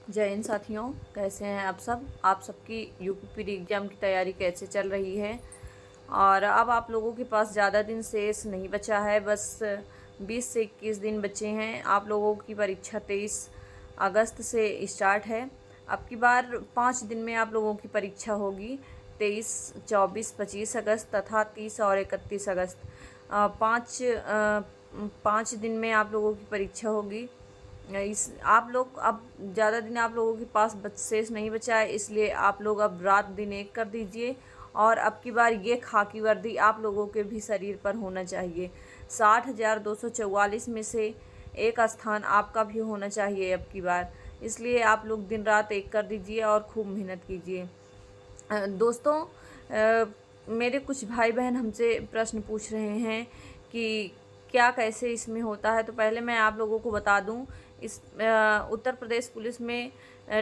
जय हिंद साथियों, कैसे हैं आप सबकी यूपी एग्ज़ाम की तैयारी कैसे चल रही है। और अब आप लोगों के पास ज़्यादा दिन शेष नहीं बचा है, बस 20 से 21 दिन बचे हैं। आप लोगों की परीक्षा 23 अगस्त से स्टार्ट है। अब की बार 5 दिन में आप लोगों की परीक्षा होगी, 23, 24, 25 अगस्त तथा 30 और 31 अगस्त। 5 दिन में आप लोगों की परीक्षा होगी। इस आप लोग अब ज़्यादा दिन आप लोगों के पास शेष नहीं बचा है, इसलिए आप लोग अब रात दिन एक कर दीजिए। और अब की बार ये खाकी वर्दी आप लोगों के भी शरीर पर होना चाहिए। 60,244 में से एक स्थान आपका भी होना चाहिए अब की बार, इसलिए आप लोग दिन रात एक कर दीजिए और खूब मेहनत कीजिए। दोस्तों, मेरे कुछ भाई बहन हमसे प्रश्न पूछ रहे हैं कि क्या कैसे इसमें होता है। तो पहले मैं आप लोगों को बता दूं, इस उत्तर प्रदेश पुलिस में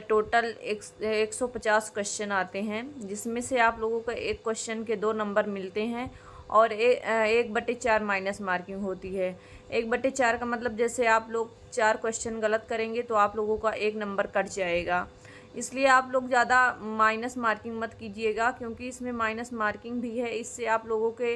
टोटल 150 क्वेश्चन आते हैं, जिसमें से आप लोगों को एक क्वेश्चन के 2 नंबर मिलते हैं और 1/4 माइनस मार्किंग होती है। 1/4 का मतलब जैसे आप लोग 4 क्वेश्चन गलत करेंगे तो आप लोगों का 1 नंबर कट जाएगा। इसलिए आप लोग ज़्यादा माइनस मार्किंग मत कीजिएगा, क्योंकि इसमें माइनस मार्किंग भी है। इससे आप लोगों के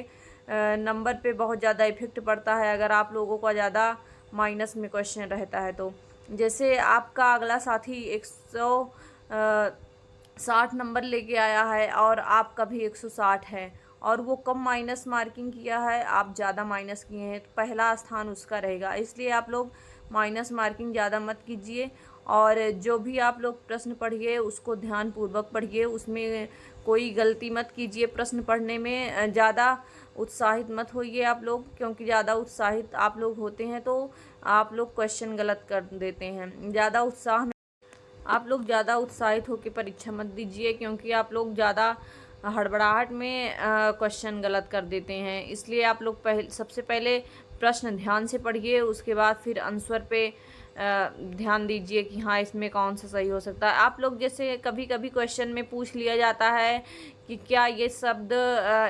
नंबर पे बहुत ज़्यादा इफेक्ट पड़ता है अगर आप लोगों का ज़्यादा माइनस में क्वेश्चन रहता है तो। जैसे आपका अगला साथी 160 नंबर लेके आया है और आपका भी 160 है और वो कम माइनस मार्किंग किया है, आप ज़्यादा माइनस किए हैं, तो पहला स्थान उसका रहेगा। इसलिए आप लोग माइनस मार्किंग ज़्यादा मत कीजिए। और जो भी आप लोग प्रश्न पढ़िए उसको ध्यानपूर्वक पढ़िए, उसमें कोई गलती मत कीजिए। प्रश्न पढ़ने में ज़्यादा उत्साहित मत होइए आप लोग, क्योंकि ज़्यादा उत्साहित आप लोग होते हैं तो आप लोग क्वेश्चन गलत कर देते हैं। आप लोग ज़्यादा उत्साहित होकर परीक्षा मत दीजिए, क्योंकि आप लोग ध्यादा हड़बड़ाहट में क्वेश्चन गलत कर देते हैं। इसलिए आप लोग सबसे पहले प्रश्न ध्यान से पढ़िए, उसके बाद फिर आंसर पे ध्यान दीजिए कि हाँ इसमें कौन सा सही हो सकता है। आप लोग जैसे कभी कभी क्वेश्चन में पूछ लिया जाता है कि क्या ये शब्द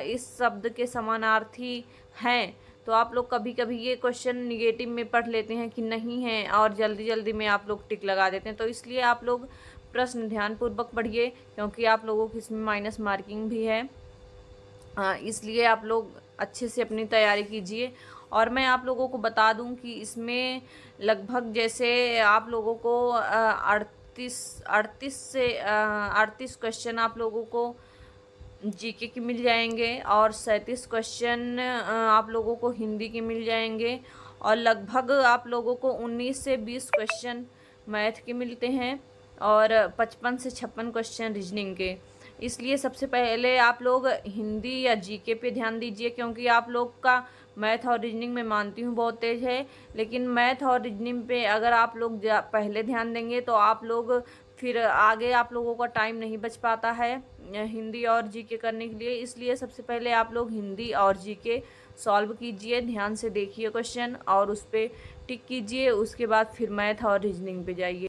इस शब्द के समानार्थी हैं, तो आप लोग कभी कभी ये क्वेश्चन निगेटिव में पढ़ लेते हैं कि नहीं है और जल्दी जल्दी में आप लोग टिक लगा देते हैं। तो इसलिए आप लोग प्रश्न ध्यानपूर्वक पढ़िए, क्योंकि आप लोगों की इसमें माइनस मार्किंग भी है। इसलिए आप लोग अच्छे से अपनी तैयारी कीजिए। और मैं आप लोगों को बता दूं कि इसमें लगभग जैसे आप लोगों को 38 क्वेश्चन आप लोगों को जीके की मिल जाएंगे और 37 क्वेश्चन आप लोगों को हिंदी के मिल जाएंगे और लगभग आप लोगों को 19 से 20 क्वेश्चन मैथ के मिलते हैं और 55 से 56 क्वेश्चन रीजनिंग के। इसलिए सबसे पहले आप लोग हिंदी या जीके पे ध्यान दीजिए, क्योंकि आप लोग का मैथ और रीजनिंग में मानती हूँ बहुत तेज़ है, लेकिन मैथ और रीजनिंग पे अगर आप लोग पहले ध्यान देंगे तो आप लोग फिर आगे आप लोगों का टाइम नहीं बच पाता है हिंदी और जीके करने के लिए। इसलिए सबसे पहले आप लोग हिंदी और जीके सॉल्व कीजिए, ध्यान से देखिए क्वेश्चन और उस पर टिक कीजिए। उसके बाद फिर मैथ और रीजनिंग पे जाइए।